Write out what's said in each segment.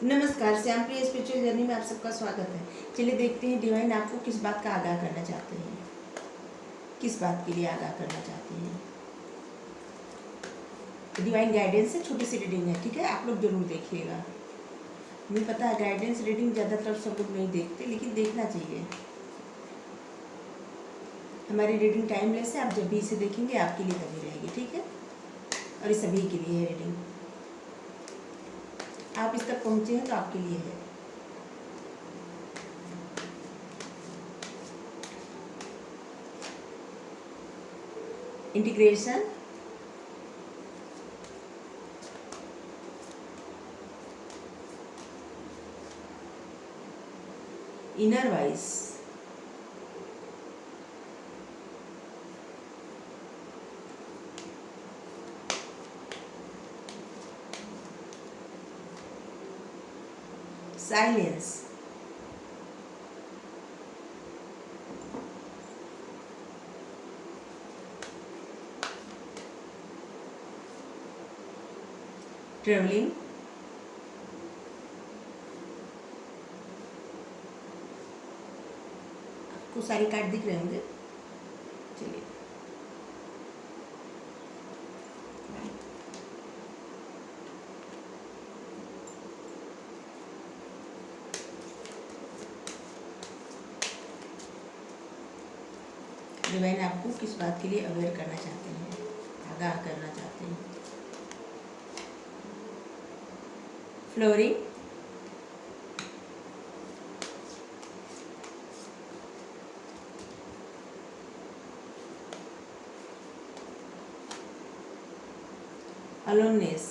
नमस्कार, श्याम प्रिय spiritual journey में आप सबका स्वागत है। चलिए देखते हैं डिवाइन आपको किस बात का आगाह करना चाहते हैं, किस बात के लिए आगाह करना चाहते हैं। डिवाइन गाइडेंस से छोटी सी रीडिंग है, ठीक है, आप लोग जरूर देखिएगा। मुझे पता है गाइडेंस रीडिंग ज़्यादातर सब लोग नहीं देखते, लेकिन देखना चाहिए। हमारी रीडिंग टाइमलेस है, आप जब भी इसे देखेंगे आपके लिए तभी रहेगी, ठीक है। और ये सभी के लिए है रीडिंग, आप इस तक पहुँचे हैं तो आपके लिए है। Integration, inner wise, silence, travelling, आपको सारे कार्ड दिख रहे होंगे। चलिए डिवाइन आपको किस बात के लिए अवेयर करना चाहते हैं, आगाह करना चाहते हैं। फ्लोरिंग, अलोननेस,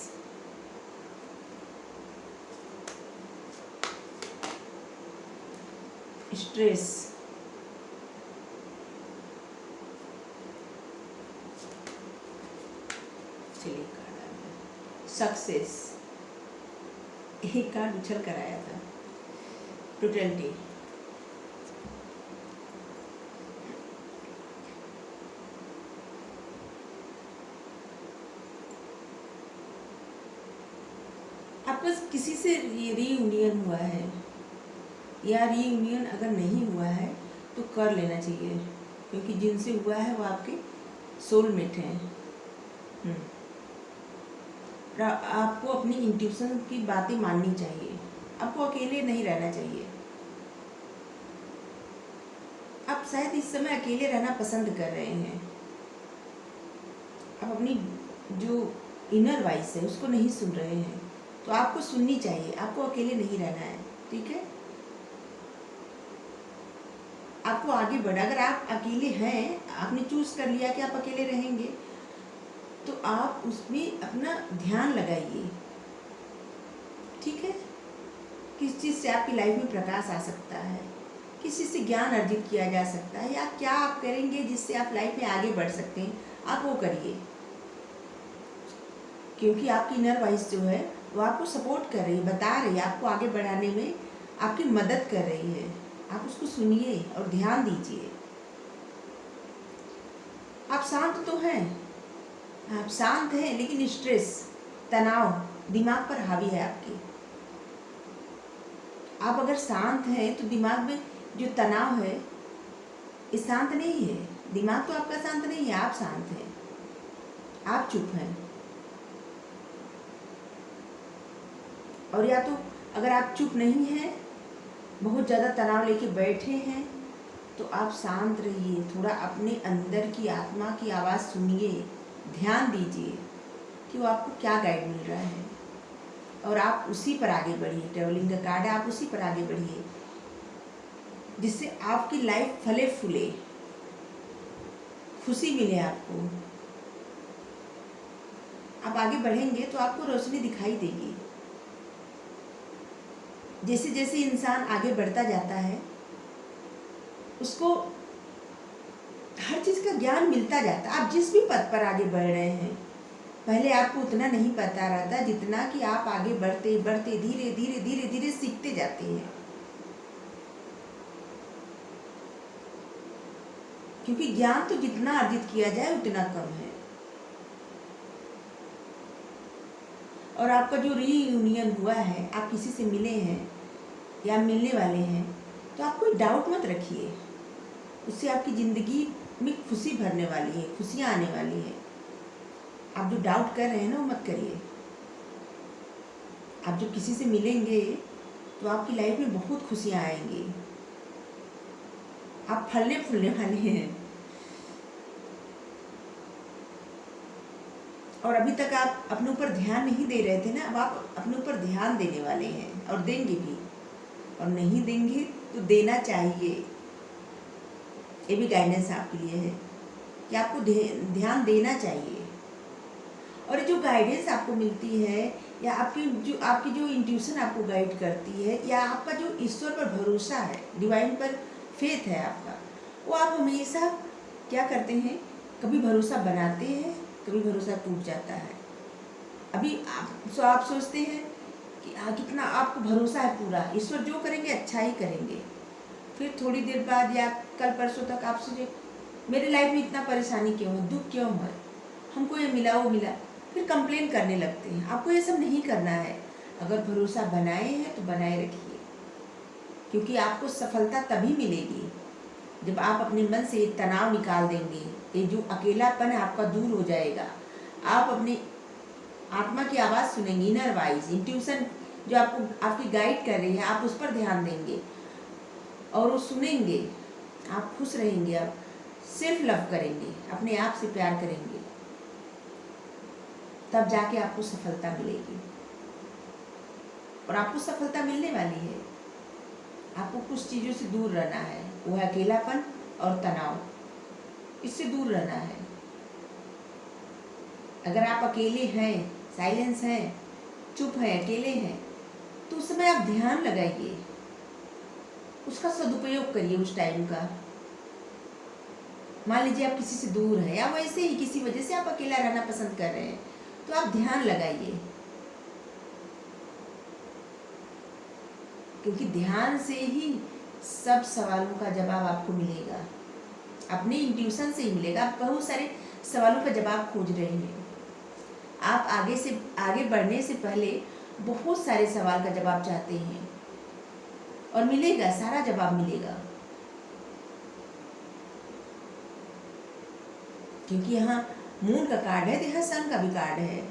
स्ट्रेस, चलिए कार्ड आ गया सक्सेस, एक कार्ड उछल कर आया था, ब्रूटलिटी, आपका किसी से रीयूनियन हुआ है या रीयूनियन अगर नहीं हुआ है तो कर लेना चाहिए, क्योंकि जिनसे हुआ है वो आपके सोलमेट हैं। आपको अपनी इंट्यूशन की बातें माननी चाहिए, आपको अकेले नहीं रहना चाहिए। आप शायद इस समय अकेले रहना पसंद कर रहे हैं, आप अपनी जो इनर वॉइस है उसको नहीं सुन रहे हैं, तो आपको सुननी चाहिए, आपको अकेले नहीं रहना है, ठीक है। आपको आगे बढ़ा, अगर आप अकेले हैं, आपने चूज कर लिया कि आप अकेले रहेंगे, तो आप उसमें अपना ध्यान लगाइए, ठीक है। किस चीज़ से आपकी लाइफ में प्रकाश आ सकता है, किस चीज़ से ज्ञान अर्जित किया जा सकता है, या क्या आप करेंगे जिससे आप लाइफ में आगे बढ़ सकते हैं, आप वो करिए। क्योंकि आपकी इनर वॉइस जो है वो आपको सपोर्ट कर रही है, बता रही है, आपको आगे बढ़ाने में आपकी मदद कर रही है। आप उसको सुनिए और ध्यान दीजिए। आप शांत तो हैं, आप शांत हैं, लेकिन स्ट्रेस, तनाव दिमाग पर हावी है आपके। आप अगर शांत हैं तो दिमाग में जो तनाव है ये शांत नहीं है, दिमाग तो आपका शांत नहीं है, आप शांत हैं, आप चुप हैं। और या तो अगर आप चुप नहीं हैं, बहुत ज़्यादा तनाव लेके बैठे हैं, तो आप शांत रहिए, थोड़ा अपने अंदर की आत्मा की आवाज़ सुनिए, ध्यान दीजिए कि वो आपको क्या गाइड मिल रहा है, और आप उसी पर आगे बढ़िए। ट्रेवलिंग का कार्ड है, आप उसी पर आगे बढ़िए, जिससे आपकी लाइफ फले फूले, खुशी मिले आपको। आप आगे बढ़ेंगे तो आपको रोशनी दिखाई देगी। जैसे जैसे इंसान आगे बढ़ता जाता है, उसको हर चीज़ का ज्ञान मिलता जाता है। आप जिस भी पद पर आगे बढ़ रहे हैं, पहले आपको उतना नहीं पता रहता जितना कि आप आगे बढ़ते बढ़ते धीरे धीरे धीरे धीरे सीखते जाते हैं। क्योंकि ज्ञान तो जितना अर्जित किया जाए उतना कम है। और आपका जो रीयूनियन हुआ है, आप किसी से मिले हैं या मिलने वाले हैं, तो आप कोई डाउट मत रखिए, उससे आपकी ज़िंदगी में खुशी भरने वाली है, खुशियाँ आने वाली है। आप जो डाउट कर रहे हैं ना, वो मत करिए। आप जब किसी से मिलेंगे तो आपकी लाइफ में बहुत खुशियाँ आएंगी, आप फलने फूलने वाले हैं। और अभी तक आप अपने ऊपर ध्यान नहीं दे रहे थे ना, अब आप अपने ऊपर ध्यान देने वाले हैं और देंगे भी। और नहीं देंगे तो देना चाहिए। ये भी गाइडेंस आपके लिए है कि आपको ध्यान देना चाहिए। और जो गाइडेंस आपको मिलती है या आपकी जो इंट्यूशन आपको गाइड करती है, या आपका जो ईश्वर पर भरोसा है, डिवाइन पर फेथ है आपका, वो आप हमेशा क्या करते हैं, कभी भरोसा बनाते हैं, कभी भरोसा टूट जाता है। अभी आप सोचते हैं कि कितना आपको भरोसा है पूरा, ईश्वर जो करेंगे अच्छा ही करेंगे। फिर थोड़ी देर बाद या कल परसों तक आप सोचे मेरी लाइफ में इतना परेशानी क्यों है, दुख क्यों है, हमको ये मिला वो मिला, फिर कंप्लेन करने लगते हैं। आपको ये सब नहीं करना है। अगर भरोसा बनाए हैं तो बनाए रखिए, क्योंकि आपको सफलता तभी मिलेगी जब आप अपने मन से ये तनाव निकाल देंगे, ये जो अकेलापन है आपका दूर हो जाएगा। आप अपनी आत्मा की आवाज़ सुनेंगे, इनर वॉइस, इंट्यूशन जो आपकी गाइड कर रही है, आप उस पर ध्यान देंगे और वो सुनेंगे, आप खुश रहेंगे, आप सेल्फ लव करेंगे, अपने आप से प्यार करेंगे, तब जाके आपको सफलता मिलेगी। और आपको सफलता मिलने वाली है। आपको कुछ चीज़ों से दूर रहना है, वो है अकेलापन और तनाव, इससे दूर रहना है। अगर आप अकेले हैं, साइलेंस हैं, चुप हैं, अकेले हैं, तो उस समय आप ध्यान लगाइए, उसका सदुपयोग करिए उस टाइम का। मान लीजिए आप किसी से दूर हैं या वैसे ही किसी वजह से आप अकेला रहना पसंद कर रहे हैं, तो आप ध्यान लगाइए, क्योंकि ध्यान से ही सब सवालों का जवाब आपको मिलेगा, अपने इंट्यूशन से ही मिलेगा। आप बहुत सारे सवालों का जवाब खोज रहे हैं, आप आगे बढ़ने से पहले बहुत सारे सवाल का जवाब चाहते हैं, और मिलेगा, सारा जवाब मिलेगा। क्योंकि यहाँ मून का कार्ड है तो यहाँ सन का भी कार्ड है।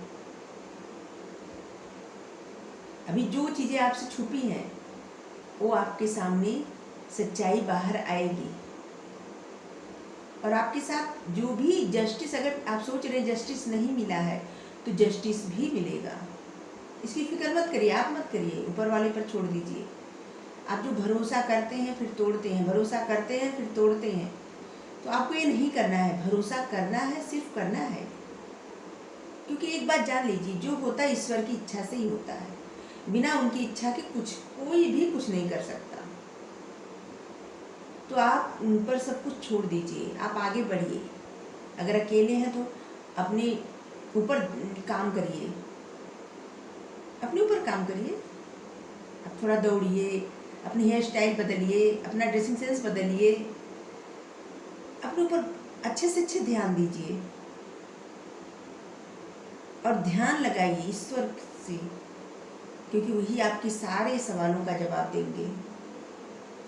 अभी जो चीज़ें आपसे छुपी हैं वो आपके सामने सच्चाई बाहर आएगी, और आपके साथ जो भी जस्टिस, अगर आप सोच रहे जस्टिस नहीं मिला है तो जस्टिस भी मिलेगा। इसकी फिक्र मत करिए, आप मत करिए, ऊपर वाले पर छोड़ दीजिए। आप जो भरोसा करते हैं फिर तोड़ते हैं, भरोसा करते हैं फिर तोड़ते हैं, तो आपको ये नहीं करना है। भरोसा करना है, सिर्फ करना है। क्योंकि एक बात जान लीजिए, जो होता है ईश्वर की इच्छा से ही होता है। बिना उनकी इच्छा के कोई भी कुछ नहीं कर सकता। तो आप उन पर सब कुछ छोड़ दीजिए, आप आगे बढ़िए। अगर अकेले हैं तो अपने ऊपर काम करिए, अपने ऊपर काम करिए। आप थोड़ा दौड़िए, अपनी हेयर स्टाइल बदलिए, अपना ड्रेसिंग सेंस बदलिए, अपने ऊपर अच्छे से अच्छे ध्यान दीजिए और ध्यान लगाइए ईश्वर से, क्योंकि वही आपके सारे सवालों का जवाब देंगे,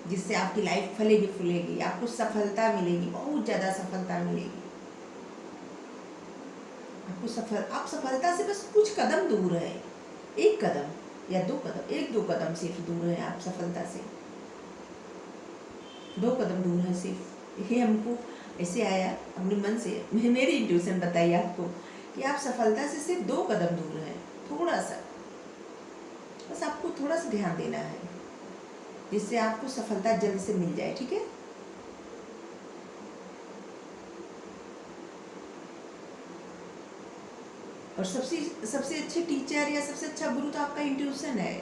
जिससे आपकी लाइफ फलेगी फूलेगी, आपको सफलता मिलेगी, बहुत ज़्यादा सफलता मिलेगी आपको। आप सफलता से बस कुछ कदम दूर है, एक कदम या 2 कदम, 1-2 कदम सिर्फ दूर है आप सफलता से, 2 कदम दूर है सिर्फ। ये हमको ऐसे आया अपने मन से, मेरी इंट्यूशन बताई आपको कि आप सफलता से सिर्फ 2 कदम दूर हैं, थोड़ा सा, बस आपको थोड़ा सा ध्यान देना है, जिससे आपको सफलता जल्द से मिल जाए। ठीक है, और सबसे अच्छे टीचर या सबसे अच्छा गुरु तो आपका इंट्यूशन है।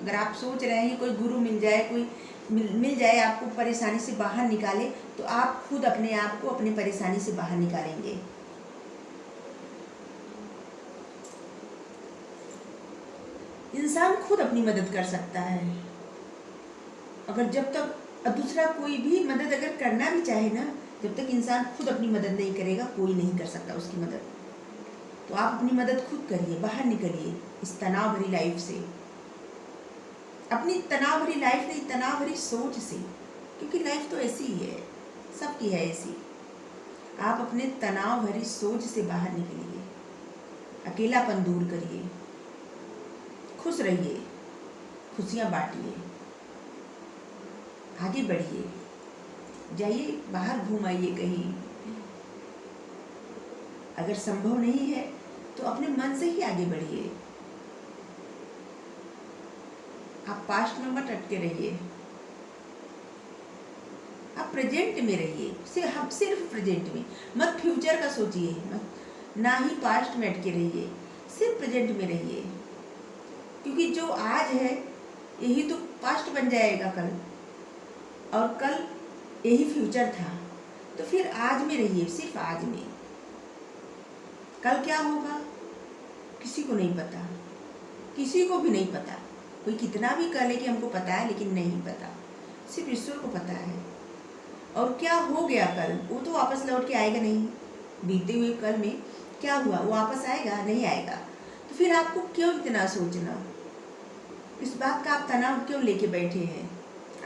अगर आप सोच रहे हैं कोई गुरु मिल जाए, कोई मिल जाए आपको परेशानी से बाहर निकाले, तो आप खुद अपने आप को अपनी परेशानी से बाहर निकालेंगे। इंसान खुद अपनी मदद कर सकता है, अगर जब तक दूसरा कोई भी मदद अगर करना भी चाहे ना, जब तक इंसान खुद अपनी मदद नहीं करेगा, कोई नहीं कर सकता उसकी मदद। तो आप अपनी मदद खुद करिए, बाहर निकलिए इस तनाव भरी लाइफ से, अपनी तनाव भरी लाइफ नहीं, तनाव भरी सोच से, क्योंकि लाइफ तो ऐसी ही है, सबकी है ऐसी। आप अपने तनाव भरी सोच से बाहर निकलिए, अकेलापन दूर करिए, खुश रहिए, खुशियाँ बांटिए, आगे बढ़िए, जाइए बाहर घूम आइए कहीं। अगर संभव नहीं है तो अपने मन से ही आगे बढ़िए। आप पास्ट में मत अटके रहिए, आप प्रेजेंट में रहिए, सिर्फ प्रेजेंट में, मत फ्यूचर का सोचिए, मत ना ही पास्ट में अटके रहिए, सिर्फ प्रेजेंट में रहिए, क्योंकि जो आज है यही तो पास्ट बन जाएगा कल, और कल यही फ्यूचर था। तो फिर आज में रहिए, सिर्फ आज में। कल क्या होगा किसी को नहीं पता, किसी को भी नहीं पता। कोई कितना भी कह ले कि हमको पता है, लेकिन नहीं पता, सिर्फ ईश्वर को पता है। और क्या हो गया कल, वो तो वापस लौट के आएगा नहीं। बीते हुए कल में क्या हुआ, वो वापस आएगा नहीं आएगा। तो फिर आपको क्यों इतना सोचना, इस बात का आप तनाव क्यों लेके बैठे हैं।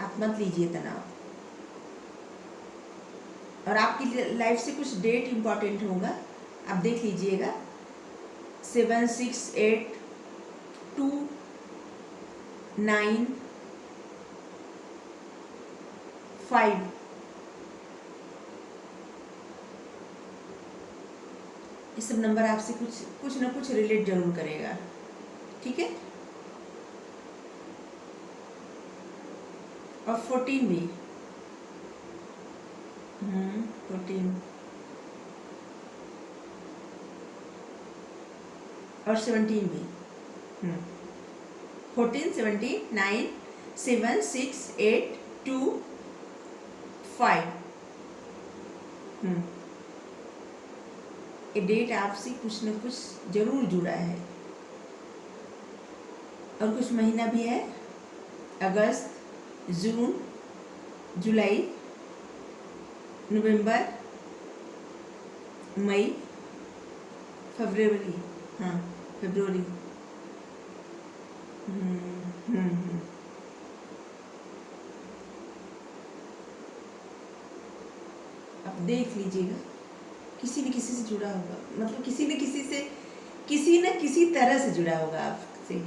आप मत लीजिए तनाव। और आपकी लाइफ से कुछ डेट इम्पॉर्टेंट होगा, आप देख लीजिएगा। 7, 6, 8, 2, 9, 5, ये सब नंबर आपसे कुछ ना कुछ रिलेट जरूर करेगा, ठीक है। और 14 भी, 14 और 17 भी, 14, 17, 9, 7, 6, 8, 2, 5। ये डेट आपसे कुछ न कुछ जरूर जुड़ा है। और कुछ महीना भी है, अगस्त, जून, जुलाई, नवंबर, मई, फरवरी, फरवरी। आप देख लीजिएगा, किसी न किसी से जुड़ा होगा, मतलब किसी न किसी तरह से जुड़ा होगा आपसे।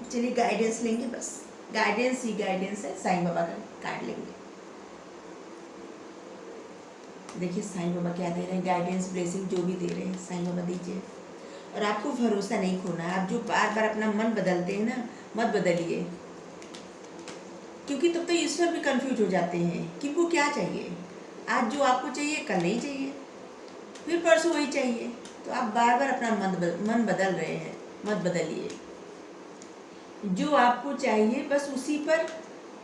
चलिए गाइडेंस लेंगे, बस गाइडेंस ही गाइडेंस है, साईं बाबा का कार्ड लेंगे। देखिए साईं बाबा क्या दे रहे हैं, गाइडेंस, ब्लेसिंग जो भी दे रहे हैं साईं बाबा दीजिए। और आपको भरोसा नहीं खोना है। आप जो बार बार अपना मन बदलते हैं ना, मत बदलिए, क्योंकि तब तो ईश्वर भी कंफ्यूज हो जाते हैं कि इनको क्या चाहिए। आज जो आपको चाहिए कल नहीं चाहिए, फिर परसों वही चाहिए। तो आप बार बार अपना मन बदल रहे हैं, मत बदलिए। जो आपको चाहिए बस उसी पर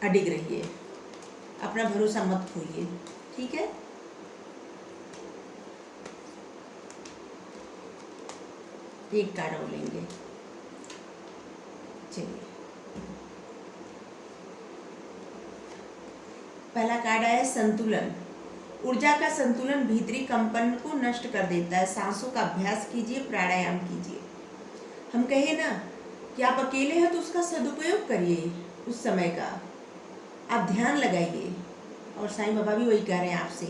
अडिग रहिए, अपना भरोसा मत खोइए, ठीक है। एक कार्ड और लेंगे। चलिए, पहला कार्ड आया संतुलन। ऊर्जा का संतुलन भीतरी कंपन को नष्ट कर देता है। सांसों का अभ्यास कीजिए, प्राणायाम कीजिए। हम कहे ना कि आप अकेले हैं तो उसका सदुपयोग करिए, उस समय का आप ध्यान लगाइए। और साईं बाबा भी वही कह रहे हैं आपसे।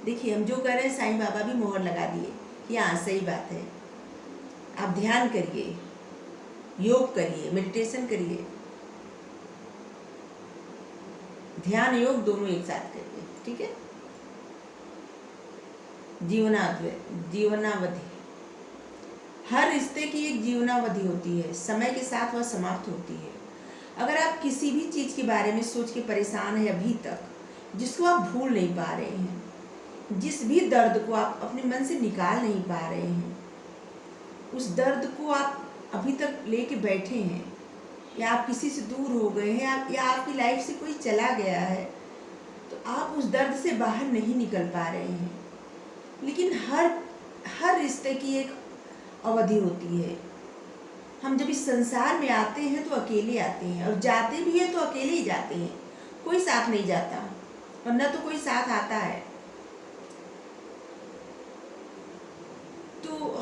देखिए हम जो कह रहे हैं साईं बाबा भी मोहर लगा दिए कि हाँ सही बात है। आप ध्यान करिए, योग करिए, मेडिटेशन करिए, ध्यान योग दोनों एक साथ करिए, ठीक है। जीवनावधि, हर रिश्ते की एक जीवनावधि होती है, समय के साथ वह समाप्त होती है। अगर आप किसी भी चीज़ के बारे में सोच के परेशान हैं अभी तक, जिसको आप भूल नहीं पा रहे हैं, जिस भी दर्द को आप अपने मन से निकाल नहीं पा रहे हैं, उस दर्द को आप अभी तक लेके बैठे हैं, या आप किसी से दूर हो गए हैं, या आपकी लाइफ से कोई चला गया है, तो आप उस दर्द से बाहर नहीं निकल पा रहे हैं। लेकिन हर रिश्ते की एक अवधि होती है। हम जब इस संसार में आते हैं तो अकेले आते हैं, और जाते भी हैं तो अकेले ही जाते हैं, कोई साथ नहीं जाता, और न तो कोई साथ आता है।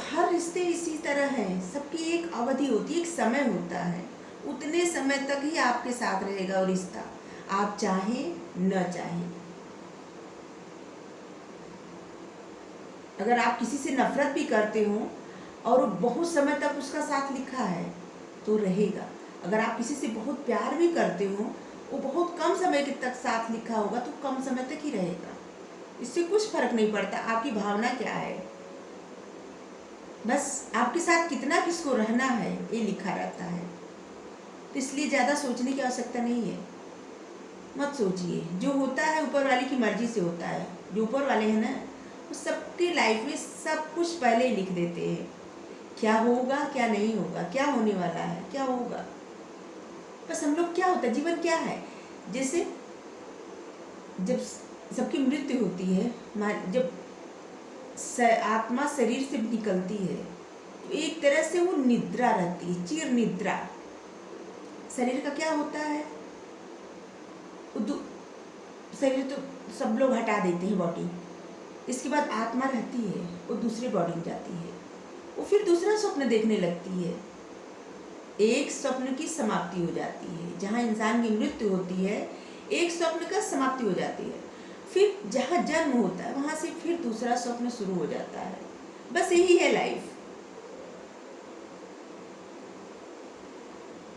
हर रिश्ते इसी तरह हैं, सबकी एक अवधि होती है, एक समय होता है, उतने समय तक ही आपके साथ रहेगा वो रिश्ता, आप चाहें न चाहें। अगर आप किसी से नफरत भी करते हो और बहुत समय तक उसका साथ लिखा है तो रहेगा। अगर आप किसी से बहुत प्यार भी करते हो, वो बहुत कम समय के तक साथ लिखा होगा तो कम समय तक ही रहेगा। इससे कुछ फर्क नहीं पड़ता आपकी भावना क्या है, बस आपके साथ कितना किसको रहना है ये लिखा रहता है। तो इसलिए ज़्यादा सोचने की आवश्यकता नहीं है, मत सोचिए। जो होता है ऊपर वाले की मर्जी से होता है। जो ऊपर वाले हैं ना, वो सबके लाइफ में सब कुछ पहले ही लिख देते हैं, क्या होगा क्या नहीं होगा, क्या होने वाला है क्या होगा। बस हम लोग क्या होता है, जीवन क्या है, जैसे जब सबकी मृत्यु होती है, जब आत्मा शरीर से निकलती है तो एक तरह से वो निद्रा रहती है, चिर निद्रा। शरीर का क्या होता है, शरीर तो सब लोग हटा देते हैं बॉडी, इसके बाद आत्मा रहती है, वो दूसरे बॉडी में जाती है, वो फिर दूसरा स्वप्न देखने लगती है। एक स्वप्न की समाप्ति हो जाती है, जहाँ इंसान की मृत्यु होती है एक स्वप्न का समाप्ति हो जाती है, फिर जहाँ जन्म होता है वहाँ से फिर दूसरा स्वप्न शुरू हो जाता है। बस यही है लाइफ।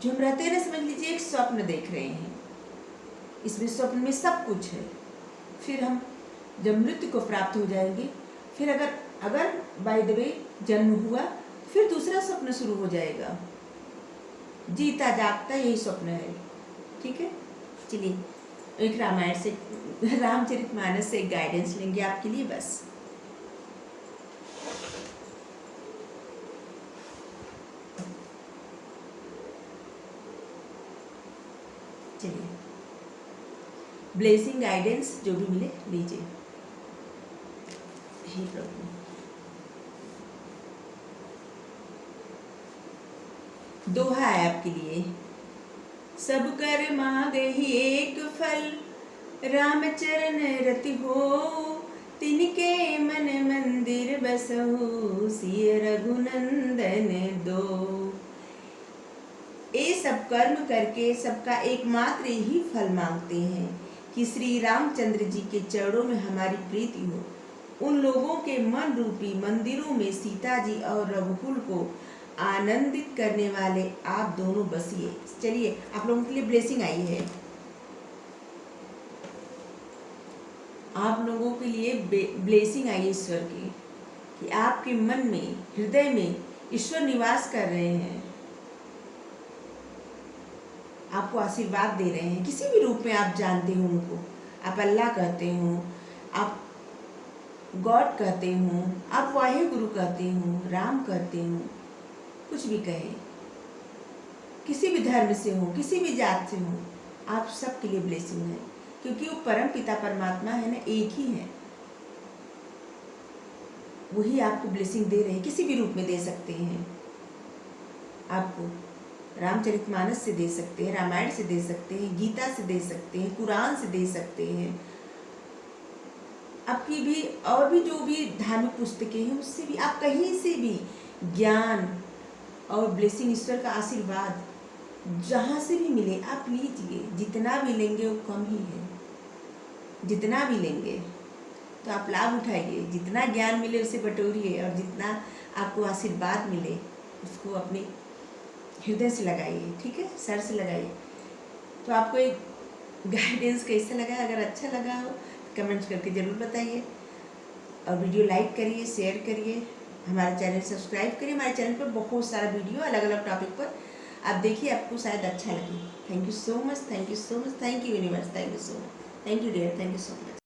जो हम रहते हैं ना, समझ लीजिए एक स्वप्न देख रहे हैं, इसमें स्वप्न में सब कुछ है। फिर हम जब मृत्यु को प्राप्त हो जाएंगे, फिर अगर बाय द वे जन्म हुआ, फिर दूसरा स्वप्न शुरू हो जाएगा। जीता जागता यही स्वप्न है। ठीक है, चलिए एक रामायण से, रामचरितमानस से एक गाइडेंस लेंगे आपके लिए। बस चलिए, ब्लेसिंग गाइडेंस जो भी मिले लीजिए। हे प्रभु, दोहा है आपके लिए। सब कर मांगहि एक फल, राम चरण रति हो, तिनके मन मंदिर बसहु, सिय रघुनंदन दो। ये सब कर्म करके सबका एकमात्र ही फल मांगते हैं कि श्री रामचंद्र जी के चरणों में हमारी प्रीति हो। उन लोगों के मन रूपी मंदिरों में सीता जी और रघुकुल को आनंदित करने वाले आप दोनों बसिए। चलिए, आप लोगों के लिए ब्लेसिंग आई है। आप लोगों के लिए ब्लेसिंग आई ईश्वर की, कि आपके मन में, हृदय में ईश्वर निवास कर रहे हैं, आपको आशीर्वाद दे रहे हैं। किसी भी रूप में आप जानते हो उनको, आप अल्लाह कहते हो, आप गॉड कहते हो, आप वाहे गुरु कहते हो, राम कहते हो, कुछ भी कहे, किसी भी धर्म से हो, किसी भी जात से हो, आप सबके लिए ब्लेसिंग है। क्योंकि वो परम पिता परमात्मा है ना, एक ही है, वही आपको ब्लेसिंग दे रहे हैं। किसी भी रूप में दे सकते हैं, आपको रामचरितमानस से दे सकते हैं, रामायण से दे सकते हैं, गीता से दे सकते हैं, कुरान से दे सकते हैं, आपकी भी और भी जो भी धार्मिक पुस्तकें हैं उससे भी, आप कहीं से भी ज्ञान और ब्लेसिंग, ईश्वर का आशीर्वाद जहाँ से भी मिले आप लीजिए। जितना भी लेंगे वो कम ही है, जितना भी लेंगे तो आप लाभ उठाइए। जितना ज्ञान मिले उसे बटोरिए, और जितना आपको आशीर्वाद मिले उसको अपने हृदय से लगाइए। ठीक है, सर से लगाइए। तो आपको एक गाइडेंस कैसा लगा? अगर अच्छा लगा हो तो कमेंट्स करके ज़रूर बताइए, और वीडियो लाइक करिए, शेयर करिए, हमारा चैनल सब्सक्राइब करिए। हमारे चैनल पर बहुत सारा वीडियो अलग अलग टॉपिक पर आप देखिए, आपको शायद अच्छा लगे। Thank you so much, thank you so much, thank you universe, thank you so much, thank you dear, thank you so much.